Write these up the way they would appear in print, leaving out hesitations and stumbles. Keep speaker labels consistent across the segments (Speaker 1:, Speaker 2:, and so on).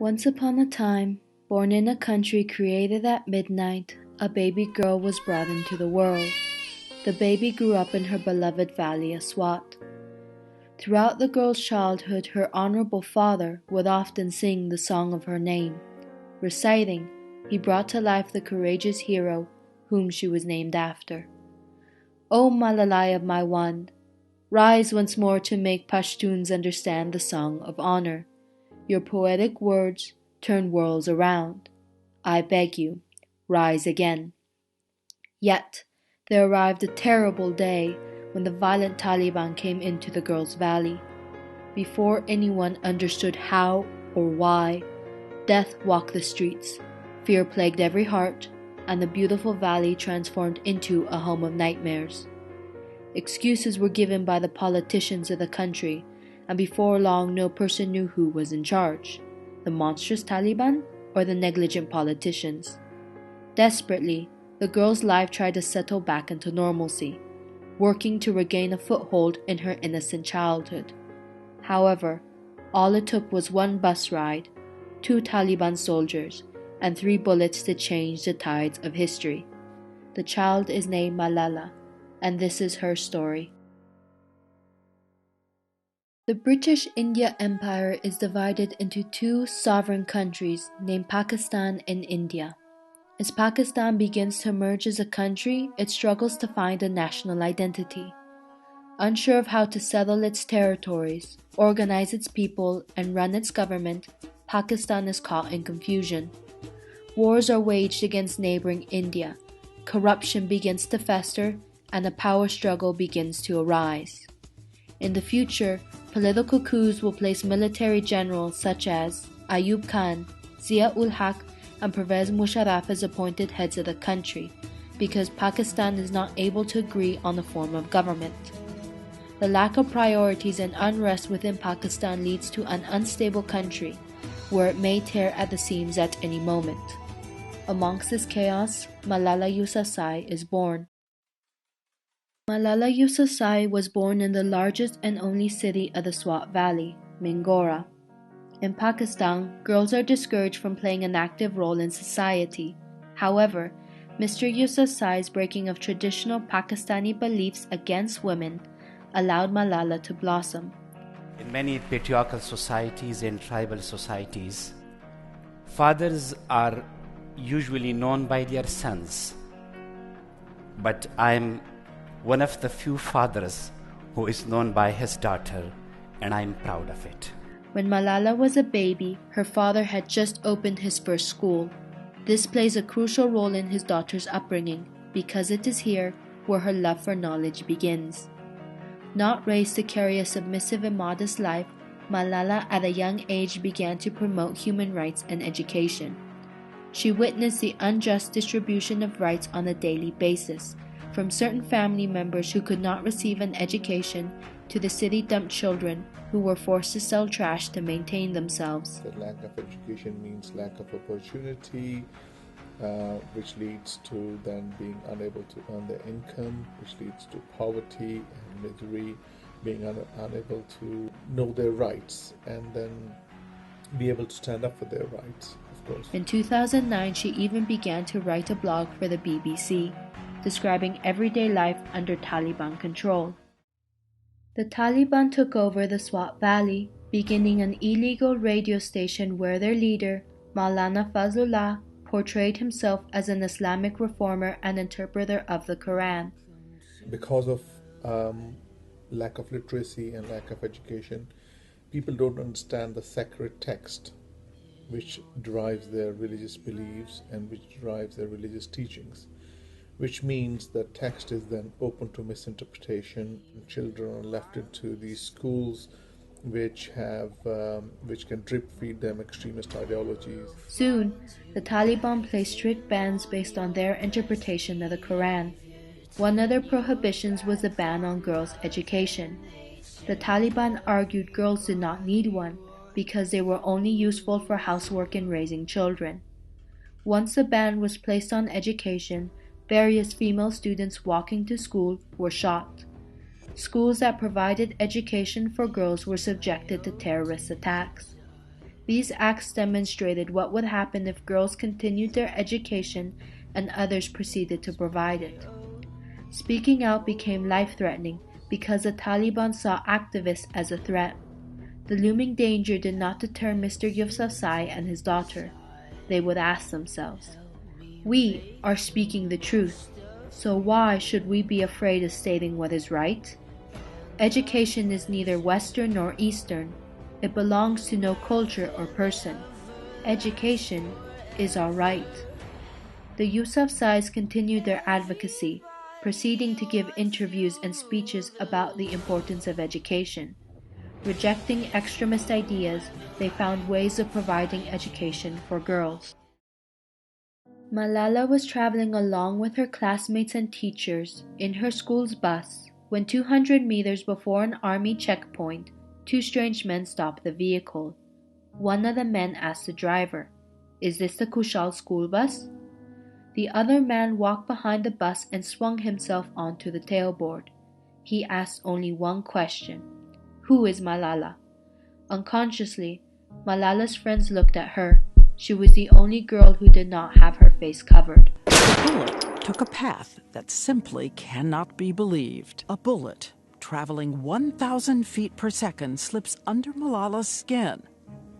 Speaker 1: Once upon a time, born in a country created at midnight, a baby girl was brought into the world. The baby grew up in her beloved valley of Swat. Throughout the girl's childhood, her honorable father would often sing the song of her name. Reciting, he brought to life the courageous hero whom she was named after. O Malala of my one, rise once more to make Pashtuns understand the song of honor. Your poetic words turn worlds around. I beg you, rise again. Yet, there arrived a terrible day when the violent Taliban came into the girl's valley. Before anyone understood how or why, death walked the streets, fear plagued every heart, and the beautiful valley transformed into a home of nightmares. Excuses were given by the politicians of the country, and before long no person knew who was in charge, the monstrous Taliban or the negligent politicians. Desperately, the girl's life tried to settle back into normalcy, working to regain a foothold in her innocent childhood. However, all it took was one bus ride, 2 Taliban soldiers, and 3 bullets to change the tides of history. The child is named Malala, and this is her story. The British India Empire is divided into 2 sovereign countries named Pakistan and India. As Pakistan begins to emerge as a country, it struggles to find a national identity. Unsure of how to settle its territories, organize its people, and run its government, Pakistan is caught in confusion. Wars are waged against neighboring India, corruption begins to fester, and a power struggle begins to arise. In the future, political coups will place military generals such as Ayub Khan, Zia-ul-Haq, and Pervez Musharraf as appointed heads of the country, because Pakistan is not able to agree on a form of government. The lack of priorities and unrest within Pakistan leads to an unstable country, where it may tear at the seams at any moment. Amongst this chaos, Malala Yousafzai is born. Malala Yousafzai was born in the largest and only city of the Swat Valley, Mingora. In Pakistan, girls are discouraged from playing an active role in society. However, Mr. Yousafzai's breaking of traditional Pakistani beliefs against women allowed Malala to blossom.
Speaker 2: In many patriarchal societies and tribal societies, fathers are usually known by their sons. But I am one of the few fathers who is known by his daughter, and I am proud of it.
Speaker 1: When Malala was a baby, her father had just opened his first school. This plays a crucial role in his daughter's upbringing, because it is here where her love for knowledge begins. Not raised to carry a submissive and modest life, Malala at a young age began to promote human rights and education. She witnessed the unjust distribution of rights on a daily basis, from certain family members who could not receive an education to the city-dumped children who were forced to sell trash to maintain themselves.
Speaker 3: The lack of education means lack of opportunity, which leads to then being unable to earn their income, which leads to poverty and misery, being unable to know their rights and then be able to stand up for their rights, of course.
Speaker 1: In 2009, she even began to write a blog for the BBC, describing everyday life under Taliban control. The Taliban took over the Swat Valley, beginning an illegal radio station where their leader, Maulana Fazlullah, portrayed himself as an Islamic reformer and interpreter of the Quran.
Speaker 3: Because of lack of literacy and lack of education, people don't understand the sacred text which drives their religious beliefs and which drives their religious teachings, which means that text is then open to misinterpretation. Children are left into these schools which can drip feed them extremist ideologies.
Speaker 1: Soon, the Taliban placed strict bans based on their interpretation of the Quran. One of their prohibitions was the ban on girls' education. The Taliban argued girls did not need one because they were only useful for housework and raising children. Once the ban was placed on education, various female students walking to school were shot. Schools that provided education for girls were subjected to terrorist attacks. These acts demonstrated what would happen if girls continued their education and others proceeded to provide it. Speaking out became life-threatening because the Taliban saw activists as a threat. The looming danger did not deter Mr. Yousafzai and his daughter. They would ask themselves, "We are speaking the truth, so why should we be afraid of stating what is right?" Education is neither Western nor Eastern. It belongs to no culture or person. Education is our right. The Yousafzais continued their advocacy, proceeding to give interviews and speeches about the importance of education. Rejecting extremist ideas, they found ways of providing education for girls. Malala was traveling along with her classmates and teachers in her school's bus when 200 meters before an army checkpoint, two strange men stopped the vehicle. One of the men asked the driver, "Is this the Kushal school bus?" The other man walked behind the bus and swung himself onto the tailboard. He asked only one question: "Who is Malala?" Unconsciously, Malala's friends looked at her. She was the only girl who did not have her face covered.
Speaker 4: The bullet took a path that simply cannot be believed. A bullet traveling 1,000 feet per second slips under Malala's skin.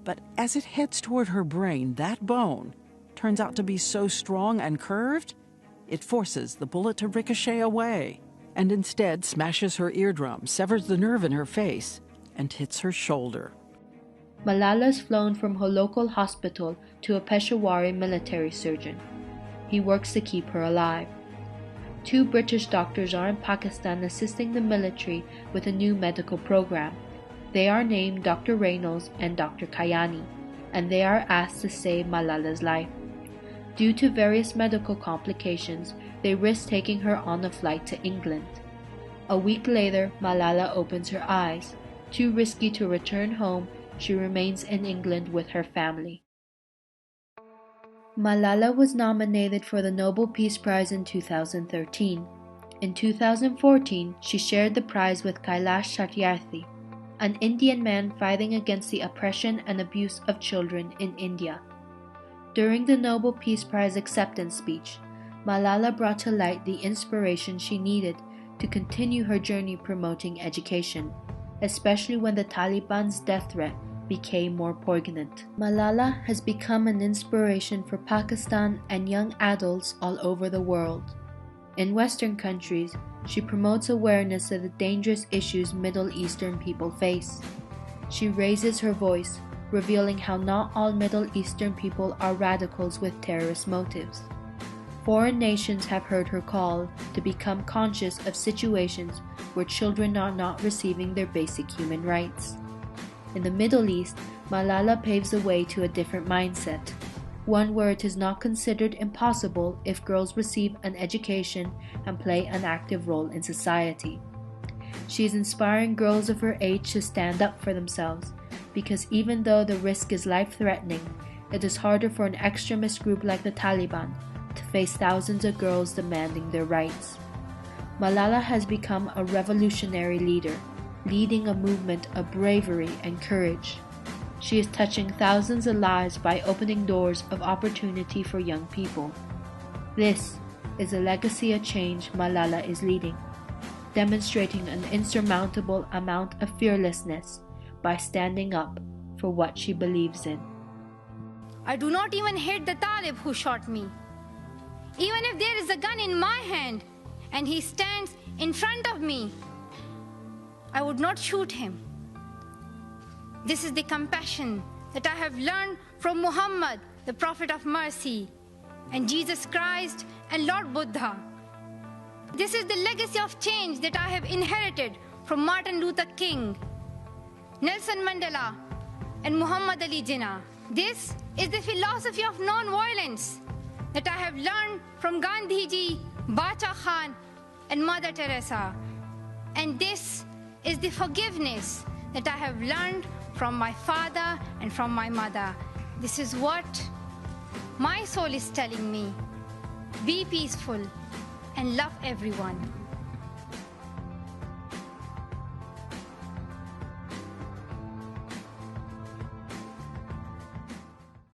Speaker 4: But as it heads toward her brain, that bone turns out to be so strong and curved, it forces the bullet to ricochet away and instead smashes her eardrum, severs the nerve in her face, and hits her shoulder.
Speaker 1: Malala is flown from her local hospital to a Peshawari military surgeon. He works to keep her alive. 2 British doctors are in Pakistan assisting the military with a new medical program. They are named Dr. Reynolds and Dr. Kayani, and they are asked to save Malala's life. Due to various medical complications, they risk taking her on a flight to England. A week later, Malala opens her eyes. Too risky to return home, she remains in England with her family. Malala was nominated for the Nobel Peace Prize in 2013. In 2014, she shared the prize with Kailash Satyarthi, an Indian man fighting against the oppression and abuse of children in India. During the Nobel Peace Prize acceptance speech, Malala brought to light the inspiration she needed to continue her journey promoting education, especially when the Taliban's death threat became more poignant. Malala has become an inspiration for Pakistan and young adults all over the world. In Western countries, she promotes awareness of the dangerous issues Middle Eastern people face. She raises her voice, revealing how not all Middle Eastern people are radicals with terrorist motives. Foreign nations have heard her call to become conscious of situations where children are not receiving their basic human rights. In the Middle East, Malala paves the way to a different mindset, one where it is not considered impossible if girls receive an education and play an active role in society. She is inspiring girls of her age to stand up for themselves, because even though the risk is life-threatening, it is harder for an extremist group like the Taliban to face thousands of girls demanding their rights. Malala has become a revolutionary leader, leading a movement of bravery and courage. She is touching thousands of lives by opening doors of opportunity for young people. This is a legacy of change Malala is leading, demonstrating an insurmountable amount of fearlessness by standing up for what she believes in.
Speaker 5: I do not even hate the Talib who shot me. Even if there is a gun in my hand and he stands in front of me, I would not shoot him. This is the compassion that I have learned from Muhammad, the Prophet of Mercy, and Jesus Christ and Lord Buddha. This is the legacy of change that I have inherited from Martin Luther King, Nelson Mandela, and Muhammad Ali Jinnah. This is the philosophy of non-violence that I have learned from Gandhiji, Bacha Khan, and Mother Teresa. And this is the forgiveness that I have learned from my father and from my mother. This is what my soul is telling me. Be peaceful and love everyone.